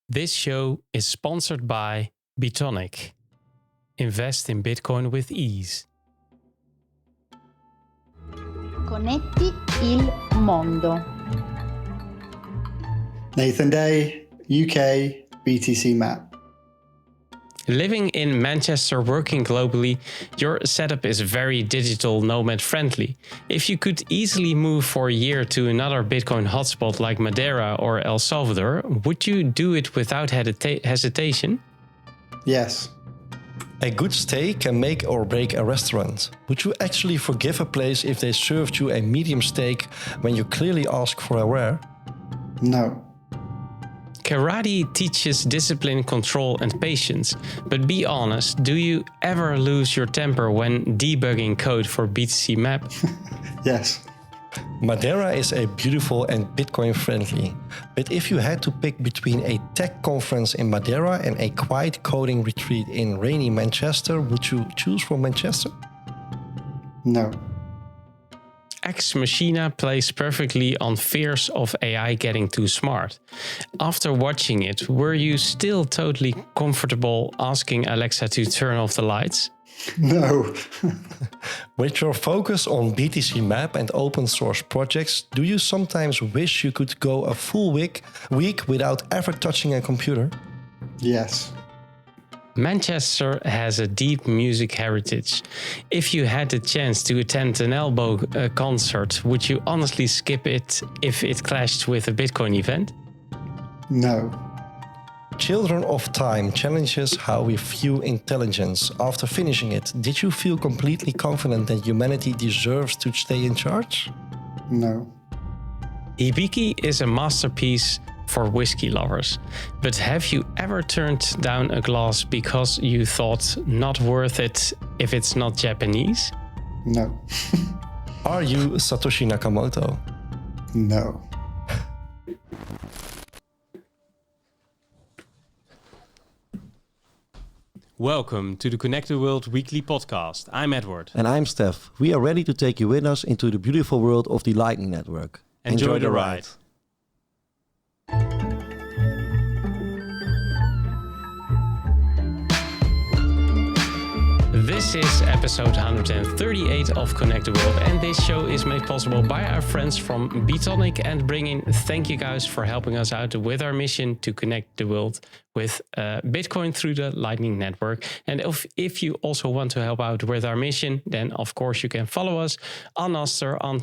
This show is sponsored by Bitonic. Invest in Bitcoin with ease. Connetti il mondo. Nathan Day, UK, BTC map. Living in Manchester, working globally, your setup is very digital nomad friendly. If you could easily move for a year to another Bitcoin hotspot like Madeira or El Salvador, would you do it without hesitation? Yes. A good stay can make or break a restaurant. Would you actually forgive a place if they served you a medium steak when you clearly ask for a rare? No. Karate teaches discipline, control, and patience. But be honest, do you ever lose your temper when debugging code for BTC Map? Yes. Madeira is a beautiful and Bitcoin friendly. But if you had to pick between a tech conference in Madeira and a quiet coding retreat in rainy Manchester, would you choose for Manchester? No. Ex Machina plays perfectly on fears of AI getting too smart. After watching it, were you still totally comfortable asking Alexa to turn off the lights? No. With your focus on BTC Map and open source projects, do you sometimes wish you could go a full week without ever touching a computer? Yes. Manchester has a deep music heritage. If you had the chance to attend an Elbow concert, would you honestly skip it if it clashed with a Bitcoin event? No. Children of Time challenges how we view intelligence. After finishing it, did you feel completely confident that humanity deserves to stay in charge? No. Hibiki is a masterpiece for whiskey lovers. But have you ever turned down a glass because you thought not worth it if it's not Japanese? No. Are you Satoshi Nakamoto? No. Welcome to the Connected World Weekly Podcast. I'm Edward. And I'm Steph. We are ready to take you with us into the beautiful world of the Lightning Network. Enjoy the ride. This is episode 138 of Connected World, and this show is made possible by our friends from Bitonic and BRINGIN. Thank you guys for helping us out with our mission to connect the world with Bitcoin through the Lightning Network. And if you also want to help out with our mission, then of course you can follow us on Nostrdam, on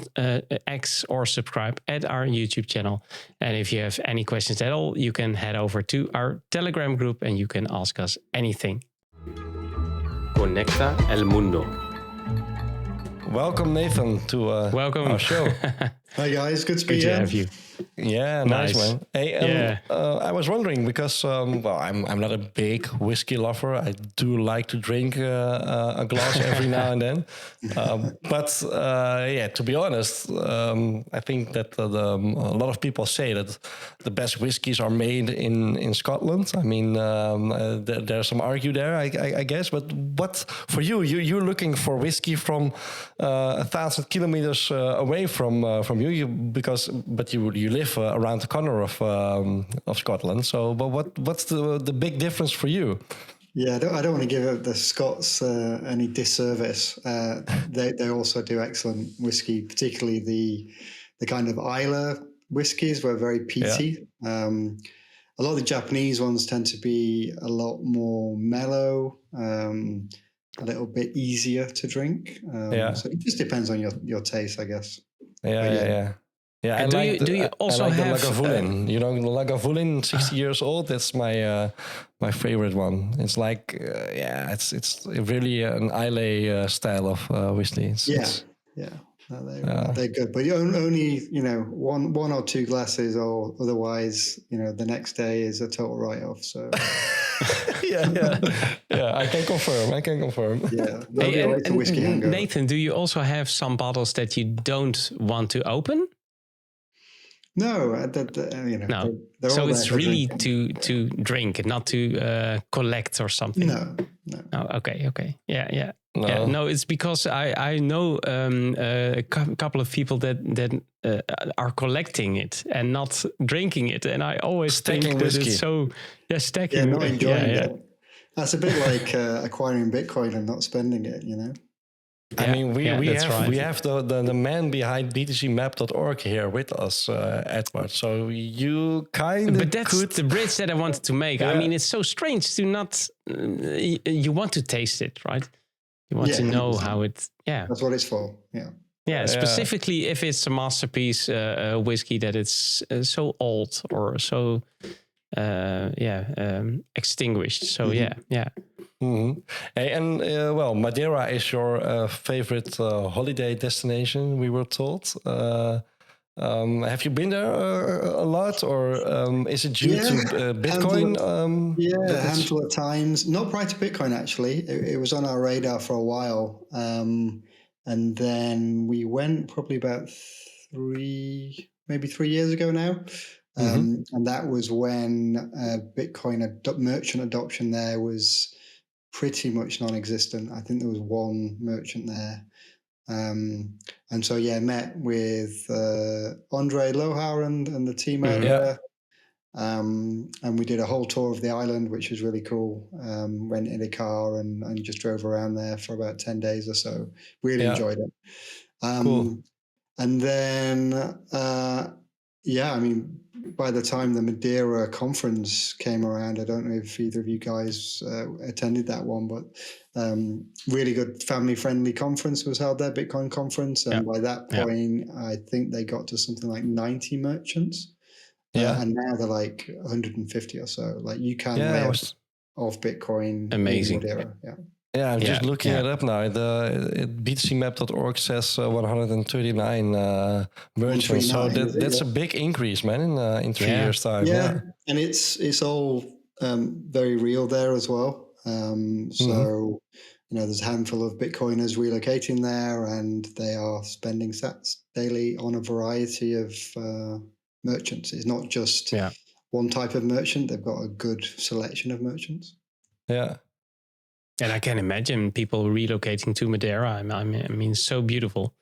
X, or subscribe at our YouTube channel. And if you have any questions at all, you can head over to our Telegram group and you can ask us anything. Conecta el mundo. Welcome, Nathan, to Welcome. our show. Hi guys, good to be Good to here. have you. Yeah, nice Nice. man. Hey, I was wondering because I'm not a big whiskey lover. I do like to drink a glass every now and then. To be honest, I think that a lot of people say that the best whiskies are made in Scotland. I mean, there's some argue there, I guess. But what for you? You're looking for whiskey from 1,000 kilometers away from you, but you live around the corner of Scotland. So, but what's the big difference for you? Yeah, I don't want to give the Scots any disservice. They also do excellent whiskey, particularly the kind of Islay whiskies were very peaty. Yeah. A lot of the Japanese ones tend to be a lot more mellow, a little bit easier to drink. So it just depends on your taste, I guess. Yeah. And do you also have the Lagavulin? The Lagavulin, 60 years old. That's my favorite one. It's like it's really an Islay style of whiskey. They're good, but you only one or two glasses, or otherwise the next day is a total write-off. So I can confirm. Yeah, and whiskey hangover. Nathan, do you also have some bottles that you don't want to open? No, No. So it's really to drink, not to collect or something. No. Oh, okay. Yeah. No. Yeah, no, it's because I know a couple of people that are collecting it and not drinking it, and I always Stacking think that whiskey. it's so stacking. Yeah, not enjoying yeah. it. That's a bit like acquiring Bitcoin and not spending it, you know? I mean, we that's have right. we have the man behind btcmap.org here with us, Edward. So you kind But of that's could. the bridge that I wanted to make. I Yeah. mean, it's so strange to not. You want to taste it, right? You want to know 100%. how it. Yeah. That's what it's for. Yeah. Yeah, specifically if it's a masterpiece whiskey that it's so old or so extinguished. So yeah. Mm-hmm. Hey, and well, Madeira is your favorite holiday destination, we were told. Have you been there a lot, or is it due to Bitcoin? A handful of times. Not prior to Bitcoin, actually. It was on our radar for a while. And then we went probably about 3 years ago now. And that was when Bitcoin merchant adoption there was pretty much non-existent. I think there was one merchant there. And so, met with Andre Lohar and the team out there. And we did a whole tour of the island, which was really cool. Rented a car and just drove around there for about 10 days or so. Really enjoyed it. Cool. And then, I mean, by the time the Madeira conference came around, I don't know if either of you guys attended that one, but really good family-friendly conference was held there, Bitcoin conference. And by that point, I think they got to something like 90 merchants. And now they're like 150 or so. Like you can live off Bitcoin. Amazing. In Madeira. Yeah. Yeah, I'm just looking it up now. BTCmap.org says 139 merchants. So that's a big increase, man, in 3 years' time. Yeah, and it's all very real there as well. So, there's a handful of Bitcoiners relocating there, and they are spending sats daily on a variety of merchants. It's not just one type of merchant. They've got a good selection of merchants. Yeah. And I can imagine people relocating to Madeira. I mean, so beautiful.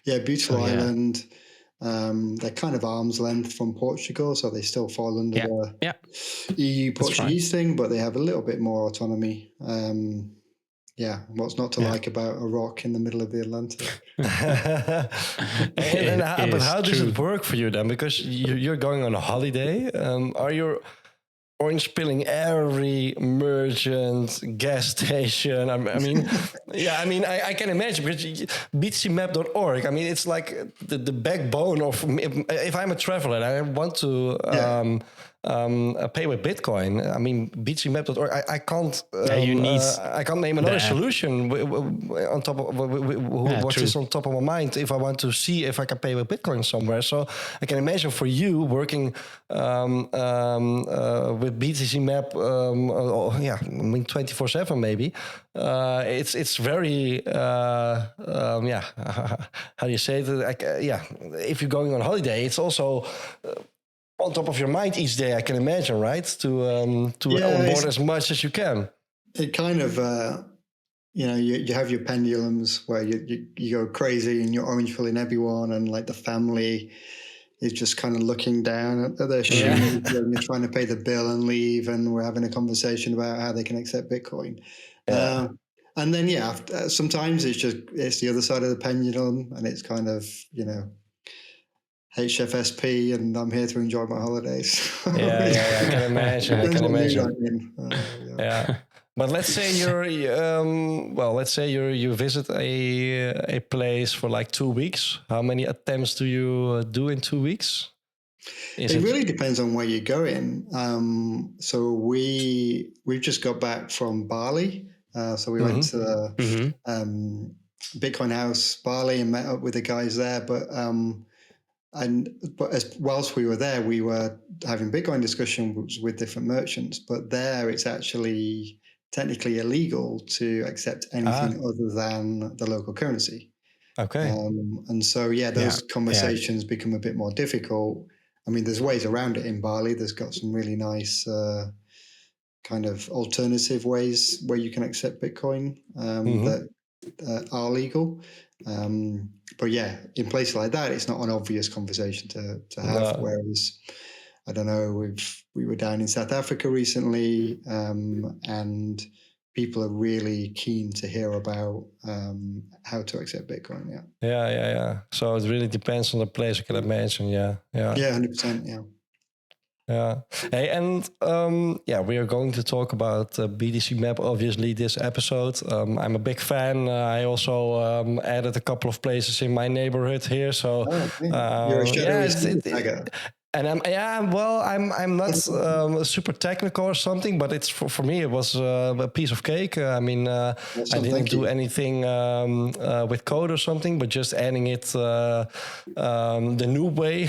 Yeah, beautiful island. They're kind of arm's length from Portugal, so they still fall under the EU Portuguese thing, but they have a little bit more autonomy. What's not to like about a rock in the middle of the Atlantic? But how does it work for you then? Because you're going on a holiday. Are you orange pilling every merchant, gas station? I I can imagine, because btcmap.org, I mean, it's like the backbone of, if I'm a traveler and I want to pay with Bitcoin, I mean, btcmap.org, I can't I can't name another solution on top of what is on top of my mind if I want to see if I can pay with Bitcoin somewhere. So I can imagine for you working with BTCmap, 24/7 maybe. It's very how do you say it? If you're going on holiday, it's also on top of your mind each day, I can imagine, right? To onboard as much as you can. It kind of, you have your pendulums where you go crazy and you're orange pilling everyone, and like the family is just kind of looking down at their shoes and you're trying to pay the bill and leave, and we're having a conversation about how they can accept Bitcoin. And then, sometimes it's the other side of the pendulum, and it's kind of, HFSP, and I'm here to enjoy my holidays. I can imagine. But let's say you visit a place for like 2 weeks. How many attempts do you do in 2 weeks? It really depends on where you're going. So we've just got back from Bali. So we went to the Bitcoin House Bali and met up with the guys there. But whilst we were there, we were having Bitcoin discussions with different merchants. But there, it's actually technically illegal to accept anything other than the local currency. Okay. And so, those conversations become a bit more difficult. I mean, there's ways around it in Bali. There's got some really nice kind of alternative ways where you can accept Bitcoin that are legal. But yeah, in places like that, it's not an obvious conversation to have. No. Whereas, I don't know, we were down in South Africa recently, and people are really keen to hear about how to accept Bitcoin. Yeah. Yeah. So it really depends on the place, I can imagine. Yeah. Yeah, 100%. Yeah. Yeah. Hey, and we are going to talk about BTC Map, obviously, this episode. I'm a big fan. I also added a couple of places in my neighborhood here. So, Okay. You're a shadowy tagger. and I'm not super technical or something, but it's for me it was a piece of cake. I mean, I didn't do anything with code or something, but just adding it the new way.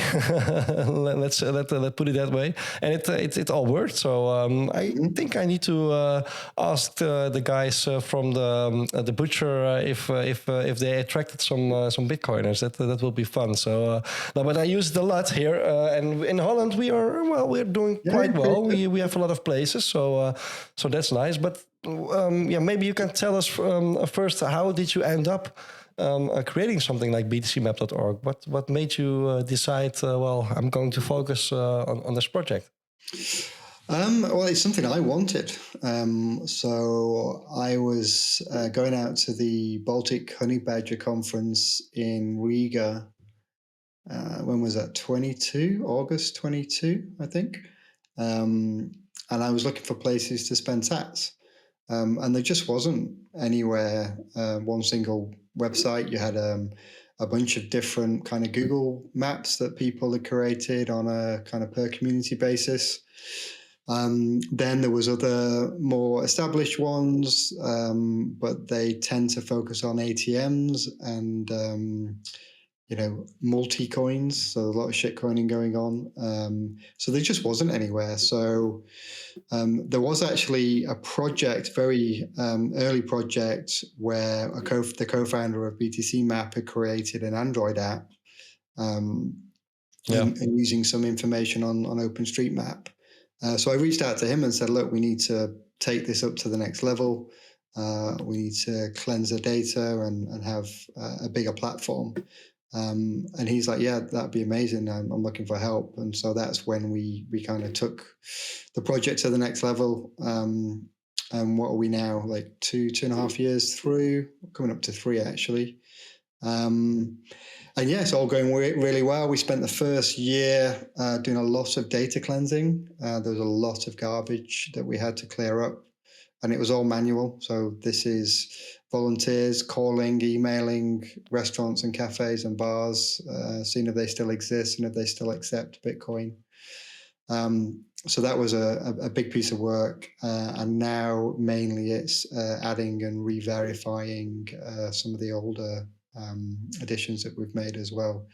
let's put it that way, and it all worked. So I think I need to ask the guys from the butcher if they attracted some Bitcoiners. That will be fun. So, no, but I use it a lot here and. In Holland, we're doing quite well. We have a lot of places, so that's nice. But maybe you can tell us first, how did you end up creating something like btcmap.org? What made you decide? I'm going to focus on this project. Well, it's something I wanted. So I was going out to the Baltic Honey Badger Conference in Riga. When was that? August 22, I think. And I was looking for places to spend sats. And there just wasn't anywhere, one single website. You had a bunch of different kind of Google maps that people had created on a kind of per community basis. Then there was other more established ones, but they tend to focus on ATMs and multi-coins, so a lot of shit coining going on. So there just wasn't anywhere. So there was actually a project, very early project, where the co-founder of BTC Map had created an Android app and using some information on OpenStreetMap. So I reached out to him and said, look, we need to take this up to the next level. We need to cleanse the data and have a bigger platform. And he's like, yeah, that'd be amazing. I'm looking for help. And so that's when we kind of took the project to the next level. And what are we now, like 2.5 years through, coming up to 3 actually. And yeah, it's all going really well. We spent the first year doing a lot of data cleansing. There was a lot of garbage that we had to clear up, and it was all manual. So this is volunteers calling, emailing restaurants and cafes and bars, seeing if they still exist and if they still accept Bitcoin. So that was a big piece of work. And now mainly it's adding and re-verifying some of the older additions that we've made as well.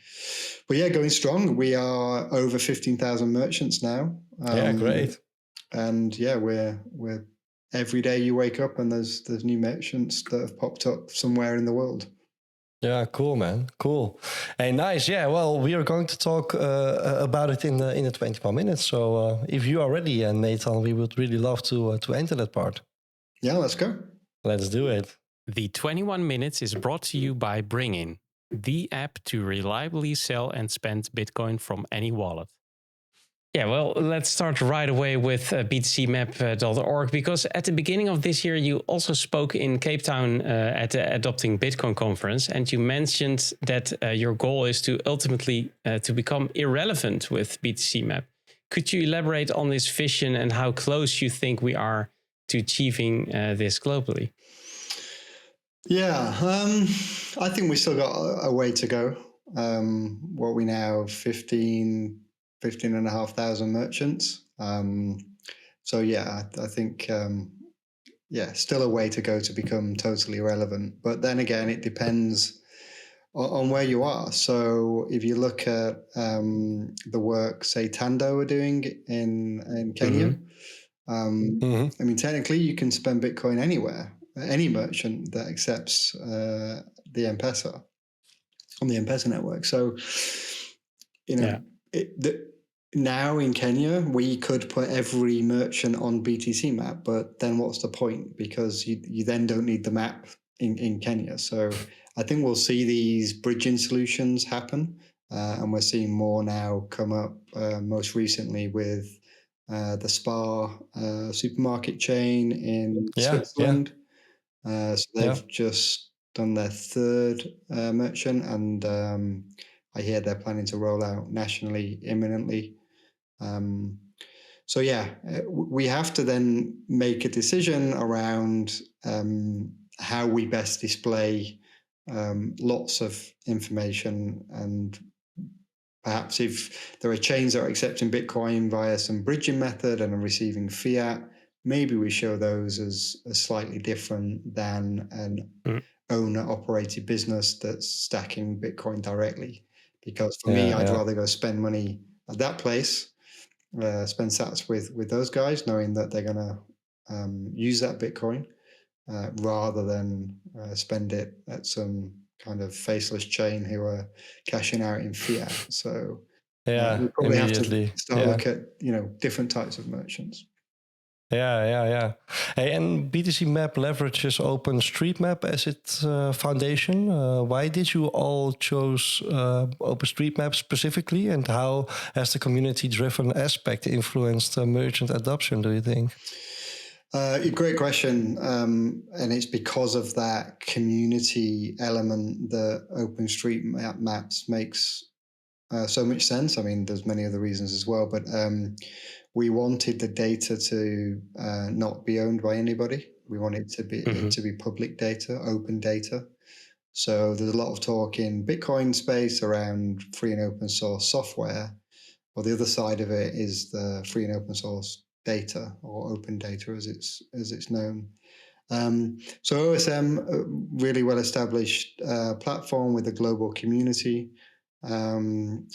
But yeah, going strong. We are over 15,000 merchants now. Yeah, great. And yeah, we're every day you wake up and there's new merchants that have popped up somewhere in the world. Yeah, cool, man. Cool. Hey, nice. Yeah, well, we are going to talk about it in the 20 more minutes. So if you are ready, Nathan, we would really love to enter that part. Yeah, let's go. Let's do it. The 21 Minutes is brought to you by BRINGIN, the app to reliably sell and spend Bitcoin from any wallet. Yeah, well, let's start right away with btcmap.org, because at the beginning of this year, you also spoke in Cape Town at the Adopting Bitcoin conference, and you mentioned that your goal is to ultimately to become irrelevant with BTC Map. Could you elaborate on this vision and how close you think we are to achieving this globally? Yeah, I think we still got a way to go. What we now have 15,500 merchants. So yeah, I think, still a way to go to become totally irrelevant. But then again, it depends on where you are. So if you look at the work, say, Tando are doing in Kenya, I mean, technically you can spend Bitcoin anywhere, any merchant that accepts the M-Pesa on the M-Pesa network. So, now in Kenya, we could put every merchant on BTC Map, but then what's the point? Because you then don't need the map in Kenya. So I think we'll see these bridging solutions happen, and we're seeing more now come up. Most recently with the Spar supermarket chain in Switzerland. So they've just done their third merchant, and I hear they're planning to roll out nationally imminently. So yeah, we have to then make a decision around how we best display lots of information, and perhaps if there are chains that are accepting Bitcoin via some bridging method and are receiving fiat, maybe we show those as slightly different than an owner-operated business that's stacking Bitcoin directly. Because for me, I'd rather go spend money at that place, spend sats with those guys, knowing that they're going to use that Bitcoin, rather than spend it at some kind of faceless chain who are cashing out in fiat. So we probably have to start look at different types of merchants. Yeah. Hey, and BTC Map leverages OpenStreetMap as its foundation. Why did you all choose OpenStreetMap specifically, and how has the community-driven aspect influenced merchant adoption, do you think? Great question. And it's because of that community element that OpenStreetMaps makes so much sense. I mean, there's many other reasons as well, but we wanted the data to not be owned by anybody. We want it to be public data, open data. So there's a lot of talk in Bitcoin space around free and open source software. Well, the other side of it is the free and open source data, or open data as it's known. So OSM, really well established platform with a global community. And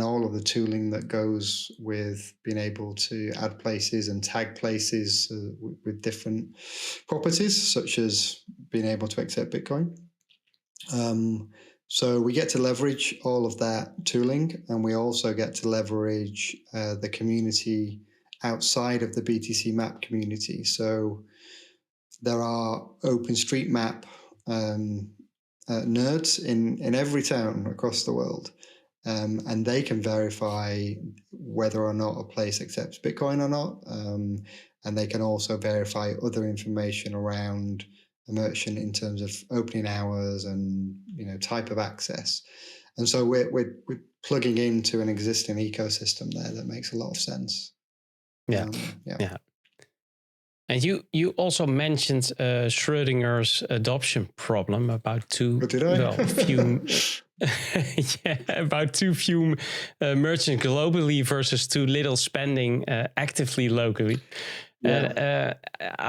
all of the tooling that goes with being able to add places and tag places with different properties, such as being able to accept Bitcoin. So we get to leverage all of that tooling, and we also get to leverage the community outside of the BTC Map community. So there are OpenStreetMap nerds in every town across the world, and they can verify whether or not a place accepts Bitcoin or not, and they can also verify other information around a merchant in terms of opening hours and type of access. And so we're plugging into an existing ecosystem there that makes a lot of sense. Yeah. And you also mentioned Schrödinger's adoption problem about too few about too few merchants globally versus too little spending actively locally. I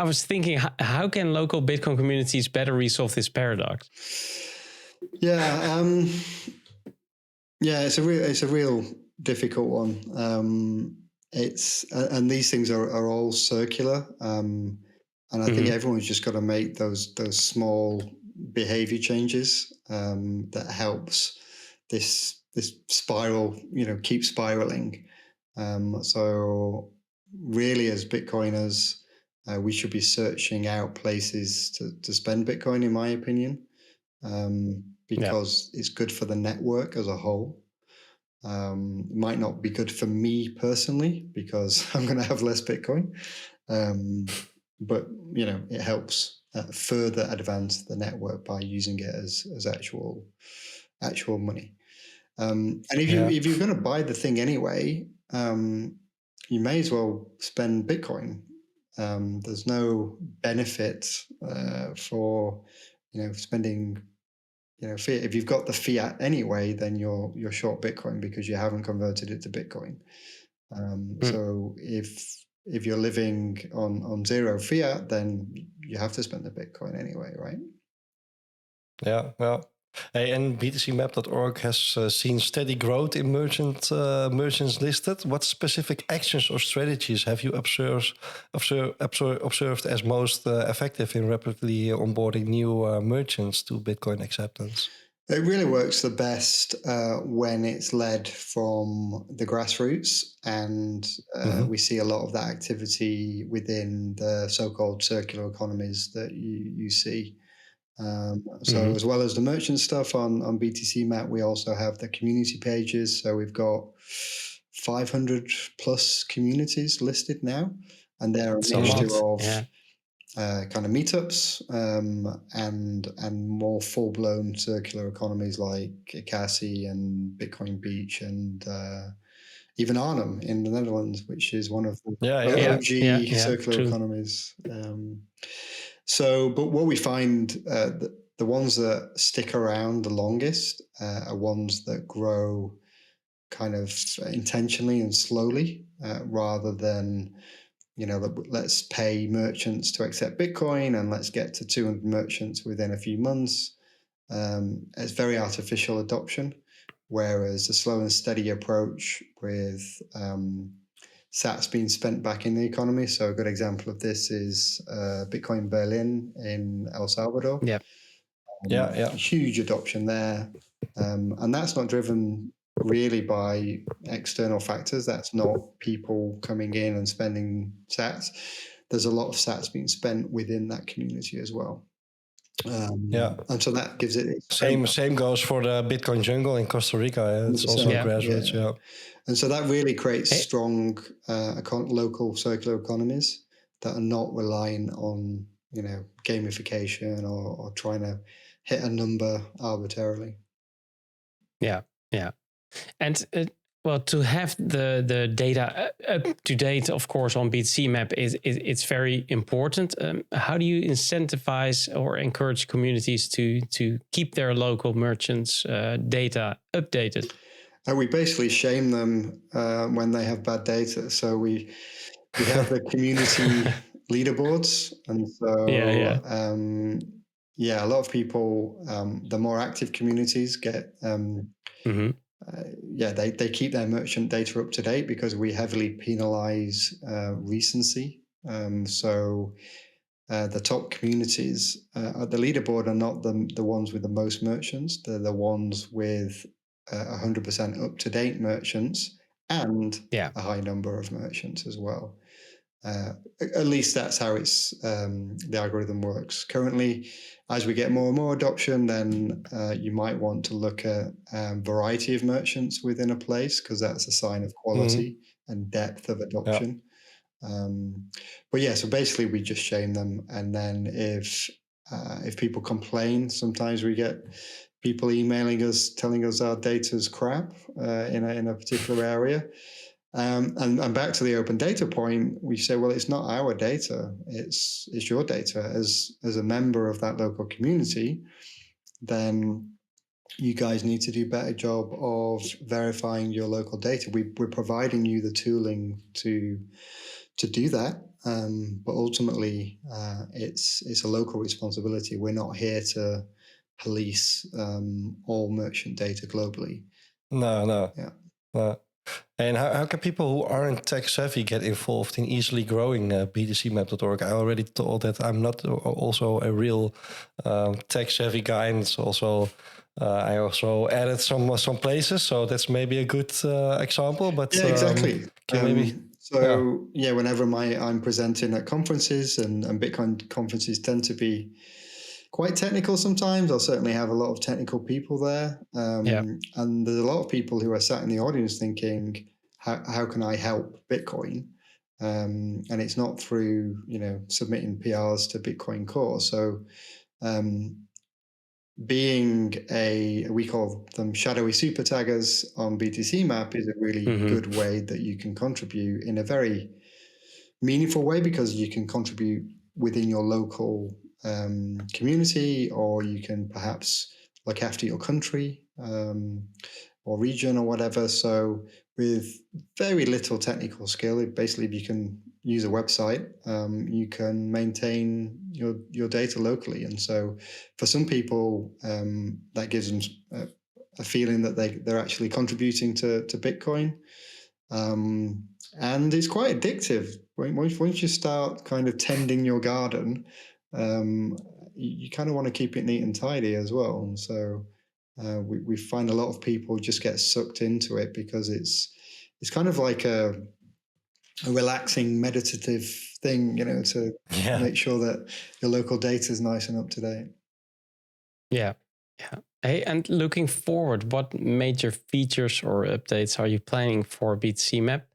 was thinking, how can local Bitcoin communities better resolve this paradox? It's a real difficult one. And these things are all circular, and I think everyone's just got to make those small behavior changes that helps this spiral, keep spiraling. So really, as Bitcoiners, we should be searching out places to spend Bitcoin, in my opinion, because it's good for the network as a whole. It might not be good for me personally because I'm going to have less Bitcoin, but it helps further advance the network by using it as actual money. And if you're going to buy the thing anyway, you may as well spend Bitcoin. There's no benefit for spending. Fiat. If you've got the fiat anyway, then you're short Bitcoin because you haven't converted it to Bitcoin. So if you're living on zero fiat, then you have to spend the Bitcoin anyway, right? Yeah. Hey, and btcmap.org has seen steady growth in merchants listed. What specific actions or strategies have you observed as most effective in rapidly onboarding new merchants to Bitcoin acceptance? It really works the best when it's led from the grassroots, and we see a lot of that activity within the so-called circular economies that you see. So as well as the merchant stuff on BTC Map, we also have the community pages. So we've got 500 plus communities listed now, and they're a mixture of kind of meetups and more full-blown circular economies like Ikasi and Bitcoin Beach and even Arnhem in the Netherlands, which is one of the OG circular economies. But what we find, the ones that stick around the longest are ones that grow kind of intentionally and slowly, rather than, let's pay merchants to accept Bitcoin and let's get to 200 merchants within a few months. It's very artificial adoption, whereas a slow and steady approach with sats being spent back in the economy. So a good example of this is Bitcoin Berlin in El Salvador. Huge adoption there. And that's not driven really by external factors. That's not people coming in and spending sats. There's a lot of sats being spent within that community as well. And so that gives it same goes for the Bitcoin jungle in Costa Rica. It's also grassroots. And so that really creates strong local circular economies that are not relying on gamification or trying to hit a number arbitrarily. And to have the data up to date, of course, on BTC Map it's very important. How do you incentivize or encourage communities to keep their local merchants' data updated? We basically shame them when they have bad data. So we have the community leaderboards, and so a lot of people, the more active communities get. They keep their merchant data up to date because we heavily penalize recency. So the top communities at the leaderboard are not the ones with the most merchants. They're the ones with 100% up-to-date merchants and a high number of merchants as well. At least that's how it's the algorithm works. Currently, as we get more and more adoption, then you might want to look at variety of merchants within a place, because that's a sign of quality and depth of adoption. So basically we just shame them, and then if people complain, sometimes we get people emailing us telling us our data's crap in a particular area. And back to the open data point, we say, well, it's not our data, it's your data. As a member of that local community, then you guys need to do a better job of verifying your local data. We're providing you the tooling to do that, but ultimately it's a local responsibility. We're not here to police all merchant data globally. No. And how can people who aren't tech savvy get involved in easily growing btcmap.org? I already told that I'm not also a real tech savvy guy, and it's also I also added some places, so that's maybe a good example. But exactly. Whenever I'm presenting at conferences, and Bitcoin conferences tend to be quite technical sometimes. I'll certainly have a lot of technical people there. And there's a lot of people who are sat in the audience thinking, how can I help Bitcoin? And it's not through, submitting PRs to Bitcoin Core. So being we call them shadowy super taggers on BTC Map is a really good way that you can contribute in a very meaningful way, because you can contribute within your local community, or you can perhaps look after your country or region or whatever. So with very little technical skill, basically if you can use a website, you can maintain your data locally. And so for some people, that gives them a feeling that they're actually contributing to Bitcoin. And it's quite addictive. Once you start kind of tending your garden, you kind of want to keep it neat and tidy as well. And so we find a lot of people just get sucked into it because it's kind of like a relaxing, meditative thing, to make sure that your local data is nice and up to date. Yeah. Hey, and looking forward, what major features or updates are you planning for BTC Map?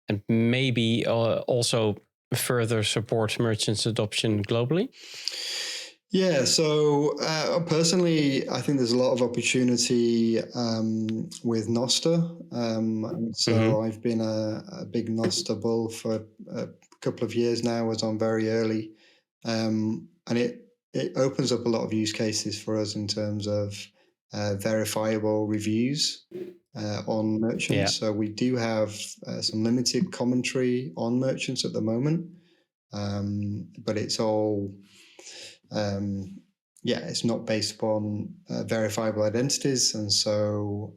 And maybe also further support merchants adoption globally? Yeah, so personally, I think there's a lot of opportunity with Nostr. So I've been a big Nostr bull for a couple of years now, was on very early. And it opens up a lot of use cases for us in terms of verifiable reviews on merchants. Yeah. So we do have some limited commentary on merchants at the moment, but it's all... it's not based upon verifiable identities, and so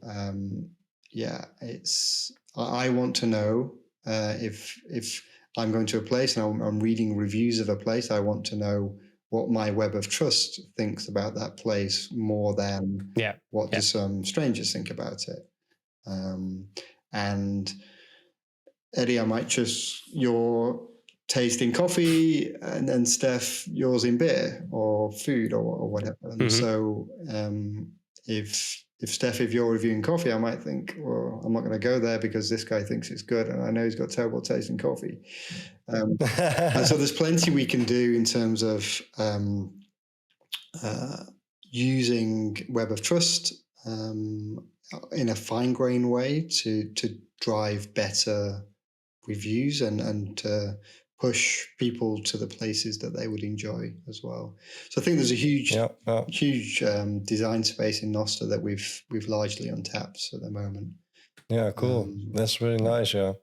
I want to know if I'm going to a place and I'm reading reviews of a place, I want to know what my web of trust thinks about that place more than what do some strangers think about it. And Eddie, I might just your tasting coffee, and then Steph, yours in beer or food or whatever. And so if Steph, if you're reviewing coffee, I might think, well, I'm not going to go there because this guy thinks it's good and I know he's got terrible taste in coffee. And so there's plenty we can do in terms of using Web of Trust in a fine-grained way to drive better reviews and push people to the places that they would enjoy as well. So I think there's a huge design space in Nostr that we've largely untapped at the moment. Yeah, cool. That's really nice. Yeah.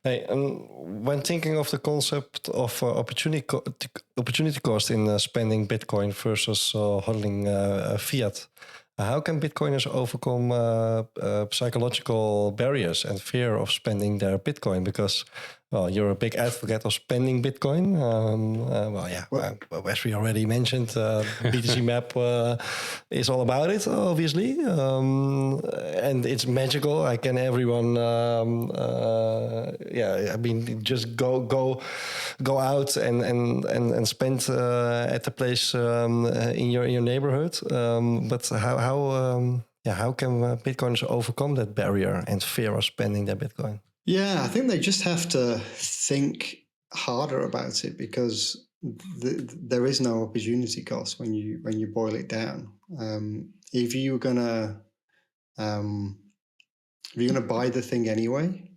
Hey, when thinking of the concept of opportunity cost in spending Bitcoin versus hodling fiat, how can Bitcoiners overcome psychological barriers and fear of spending their Bitcoin? Because, well, you're a big advocate of spending Bitcoin. As we already mentioned, BTC Map is all about it, obviously. And it's magical. Everyone, just go out and spend at the place in your neighborhood. But how can Bitcoiners overcome that barrier and fear of spending their Bitcoin? Yeah, I think they just have to think harder about it, because there is no opportunity cost when you boil it down. If you're gonna buy the thing anyway,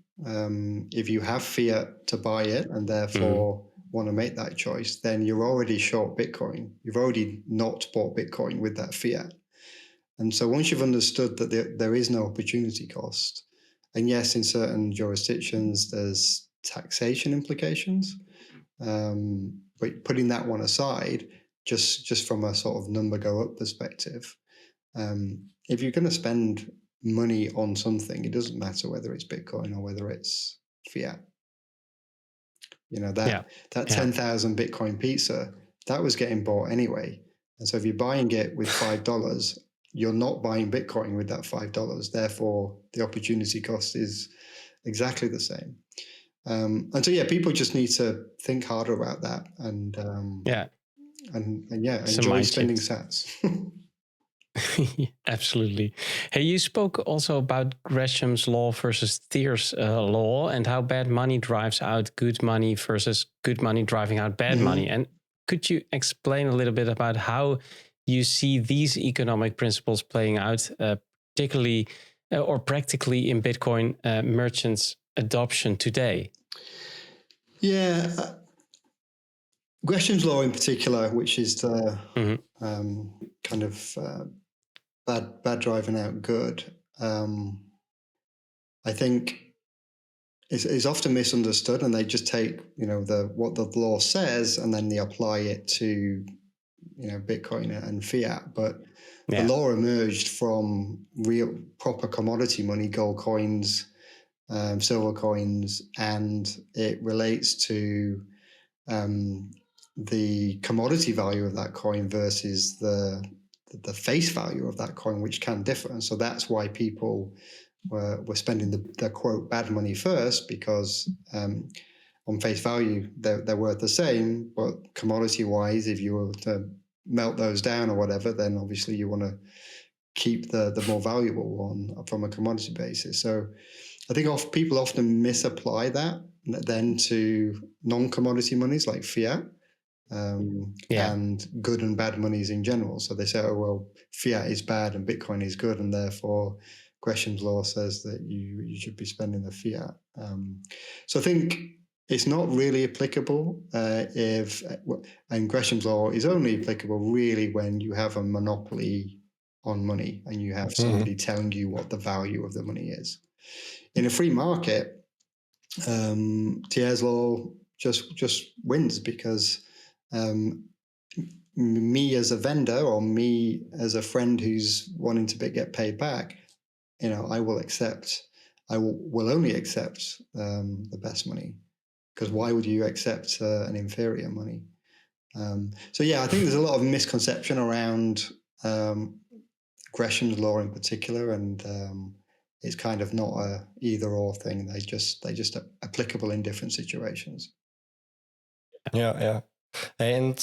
if you have fiat to buy it and therefore want to make that choice, then you're already short Bitcoin. You've already not bought Bitcoin with that fiat. And so once you've understood that there is no opportunity cost, and yes, in certain jurisdictions, there's taxation implications, but putting that one aside, just from a sort of number go up perspective, if you're going to spend money on something, it doesn't matter whether it's Bitcoin or whether it's fiat. That 10,000 Bitcoin pizza, that was getting bought anyway. And so if you're buying it with $5, you're not buying Bitcoin with that $5. Therefore, the opportunity cost is exactly the same. And so, people just need to think harder about that and enjoy spending sats. Absolutely. Hey, you spoke also about Gresham's law versus Thier's law, and how bad money drives out good money versus good money driving out bad money. And could you explain a little bit about how you see these economic principles playing out, particularly or practically in Bitcoin merchants' adoption today? Yeah. Gresham's law in particular, which is the kind of bad driving out good, I think is often misunderstood, and they just take what the law says and then they apply it to Bitcoin and fiat. But the law emerged from real proper commodity money, gold coins, silver coins, and it relates to the commodity value of that coin versus the face value of that coin, which can differ. And so that's why people were spending the quote bad money first, because on face value they're worth the same, but commodity wise, if you were to melt those down or whatever, then obviously you want to keep the more valuable one from a commodity basis. So I think people often misapply that then to non-commodity monies like fiat and good and bad monies in general. So they say, oh, well, fiat is bad and Bitcoin is good, and therefore Gresham's law says that you should be spending the fiat. So I think it's not really applicable and Gresham's law is only applicable really when you have a monopoly on money and you have somebody telling you what the value of the money is. In a free market, Thier's law just wins we me as a vendor or me as a friend who's wanting to get paid back, I will only accept the best money, because why would you accept an inferior money? So yeah, I think there's a lot of misconception around Gresham's law in particular, and it's kind of not a either or thing. They just applicable in different situations. Yeah. And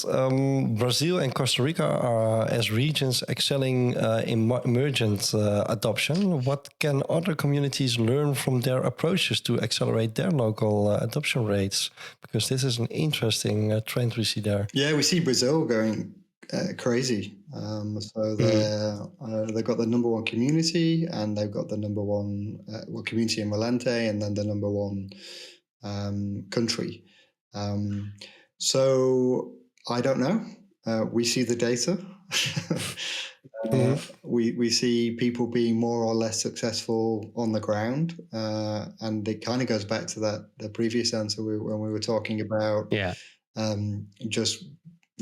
Brazil and Costa Rica are, as regions, excelling in emergent adoption. What can other communities learn from their approaches to accelerate their local adoption rates? Because this is an interesting trend we see there. Yeah, we see Brazil going crazy. So they've got the number one community, and they've got the number one community in Malente, and then the number one country. So I don't know. We see the data. We see people being more or less successful on the ground, and it kind of goes back to the previous answer when we were talking about just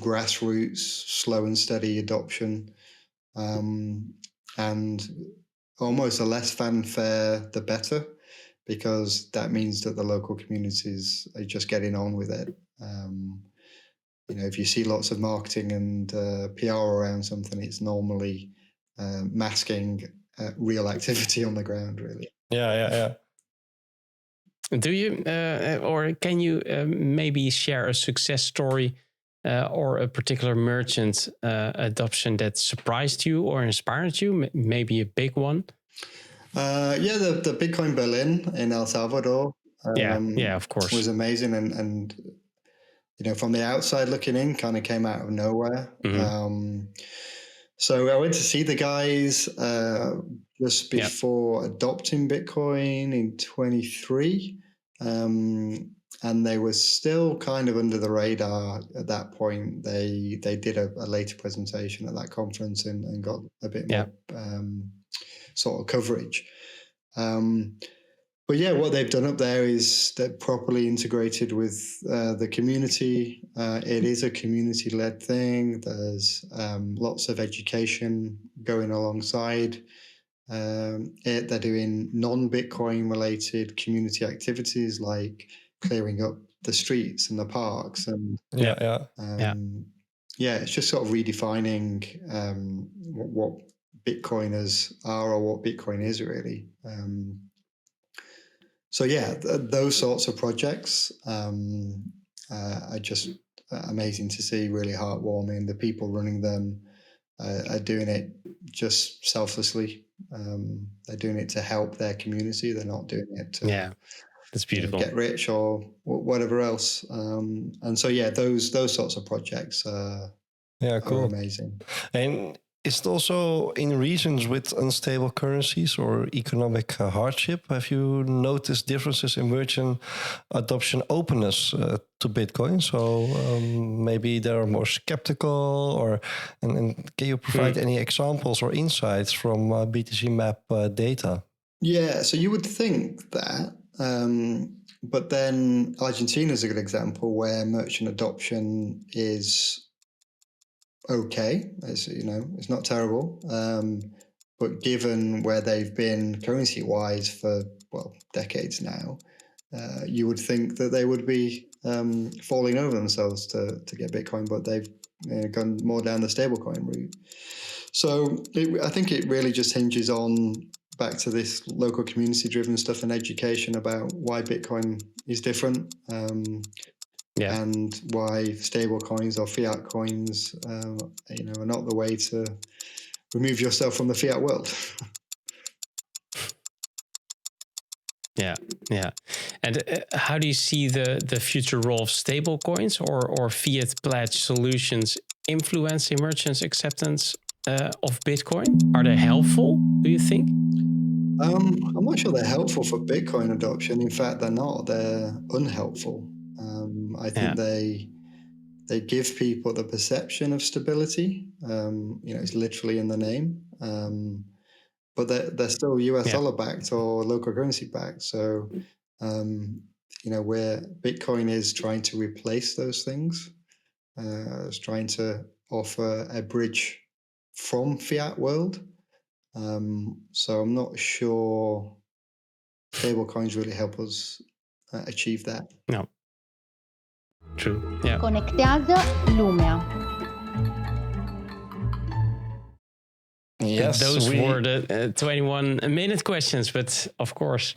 grassroots, slow and steady adoption, and almost a less fanfare, the better, because that means that the local communities are just getting on with it. If you see lots of marketing and PR around something, it's normally masking real activity on the ground, really. Yeah. Do you, or can you maybe share a success story or a particular merchant adoption that surprised you or inspired you? Maybe a big one? The Bitcoin Berlin in El Salvador. Of course, was amazing, and from the outside looking in, kind of came out of nowhere. So I went to see the guys just before adopting Bitcoin in 23, and they were still kind of under the radar at that point. They did a later presentation at that conference and got a bit more sort of coverage. But yeah, what they've done up there is they're properly integrated with the community. It is a community-led thing. There's lots of education going alongside it. They're doing non-Bitcoin related community activities like clearing up the streets and the parks. And it's just sort of redefining what Bitcoiners are or what Bitcoin is really. So yeah, those sorts of projects are just amazing to see, really heartwarming. The people running them are doing it just selflessly. They're doing it to help their community. They're not doing it to that's beautiful. Get rich or whatever else. And so yeah, those sorts of projects are amazing. And is it also in regions with unstable currencies or economic hardship? Have you noticed differences in merchant adoption openness to Bitcoin? So maybe they're more skeptical, and can you provide any examples or insights from BTC Map data? Yeah, so you would think that, but then Argentina is a good example where merchant adoption is okay, it's not terrible, but given where they've been currency-wise for decades now, you would think that they would be falling over themselves to get Bitcoin, but they've gone more down the stablecoin route. So I think it really just hinges on back to this local community-driven stuff and education about why Bitcoin is different. and why stable coins or fiat coins, are not the way to remove yourself from the fiat world. Yeah. And how do you see the future role of stable coins or fiat pledge solutions influencing merchants' acceptance of Bitcoin? Are they helpful, do you think? I'm not sure they're helpful for Bitcoin adoption. In fact, they're not. They're unhelpful. I think they give people the perception of stability. It's literally in the name. But they're still US dollar backed or local currency backed. So, where Bitcoin is trying to replace those things, it's trying to offer a bridge from fiat world. So I'm not sure stable coins really help us achieve that. No. True. Yeah. Conectado Lumia. Yes, those were the 21-minute questions. But of course,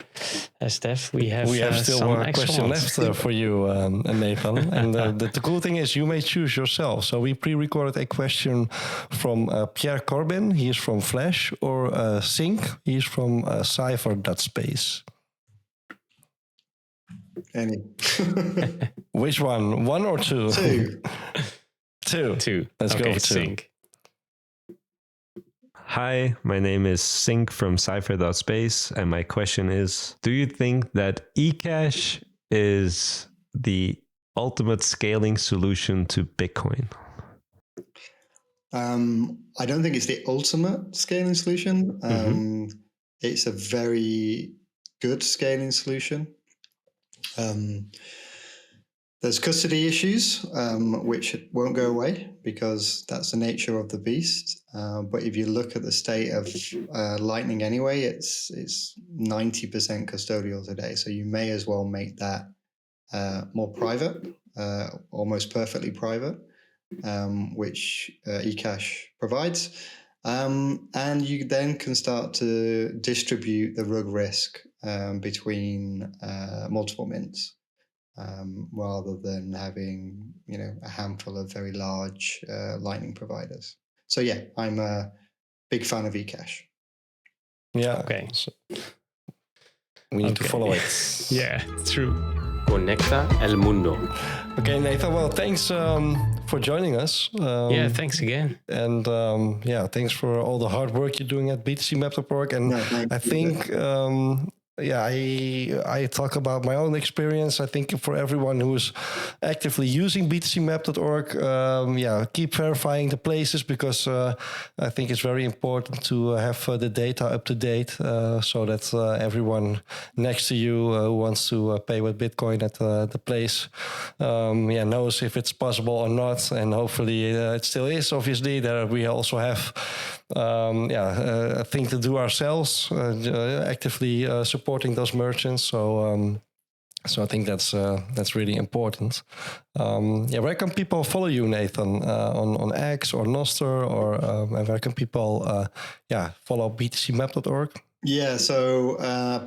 Steph, we have still some one question left for you, Nathan. And the cool thing is you may choose yourself. So we pre-recorded a question from Pierre Corbin. He is from Flash, or Sync. He is from Cypher.space. Any. Which one? One or two? Two. Let's go for two. Sync. Hi, my name is Sync from Cypher.space, and my question is, do you think that eCash is the ultimate scaling solution to Bitcoin? I don't think it's the ultimate scaling solution. It's a very good scaling solution. There's custody issues, which won't go away because that's the nature of the beast. But if you look at the state of Lightning anyway, it's 90% custodial today. So you may as well make that more private, almost perfectly private, which eCash provides. And you then can start to distribute the rug risk between multiple mints. Rather than having, a handful of very large Lightning providers. So yeah, I'm a big fan of eCash. Yeah. Okay. So we need to follow it. Yeah, true. Conecta el mundo. Okay, Nathan. Well, thanks for joining us. Thanks again. And thanks for all the hard work you're doing at btcmap.org. And I think I talk about my own experience. I think for everyone who's actively using btcmap.org, keep verifying the places, because I think it's very important to have the data up to date, so that everyone next to you who wants to pay with Bitcoin at the place knows if it's possible or not. And hopefully it still is. Obviously, there we also have a thing to do ourselves, actively supporting those merchants. So I think that's really important. Where can people follow you, Nathan? On X or Nostr, or where can people follow btcmap.org? Yeah, so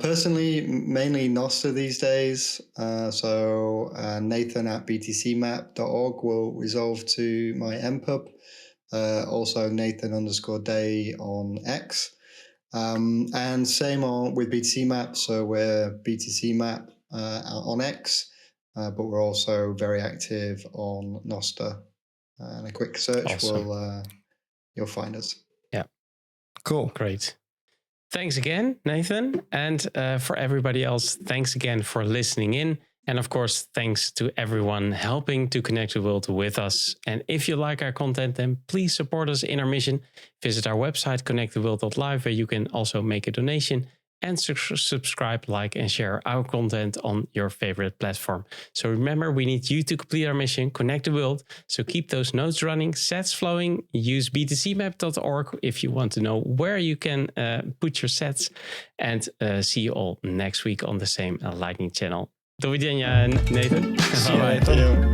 personally, mainly Nostr these days. So Nathan at btcmap.org will resolve to my MPub. Also Nathan_day on X. And same with BTC Map. So we're BTC Map on X, but we're also very active on Nostr. And a quick search you'll find us. Yeah. Cool. Great. Thanks again, Nathan. And for everybody else, thanks again for listening in. And of course, thanks to everyone helping to connect the world with us. And if you like our content, then please support us in our mission. Visit our website, connecttheworld.live, where you can also make a donation, and subscribe, like, and share our content on your favorite platform. So remember, we need you to complete our mission, connect the world. So keep those nodes running, sats flowing. Use btcmap.org if you want to know where you can put your sats. And see you all next week on the same Lightning channel. Dovidenia, Nathan. See you later.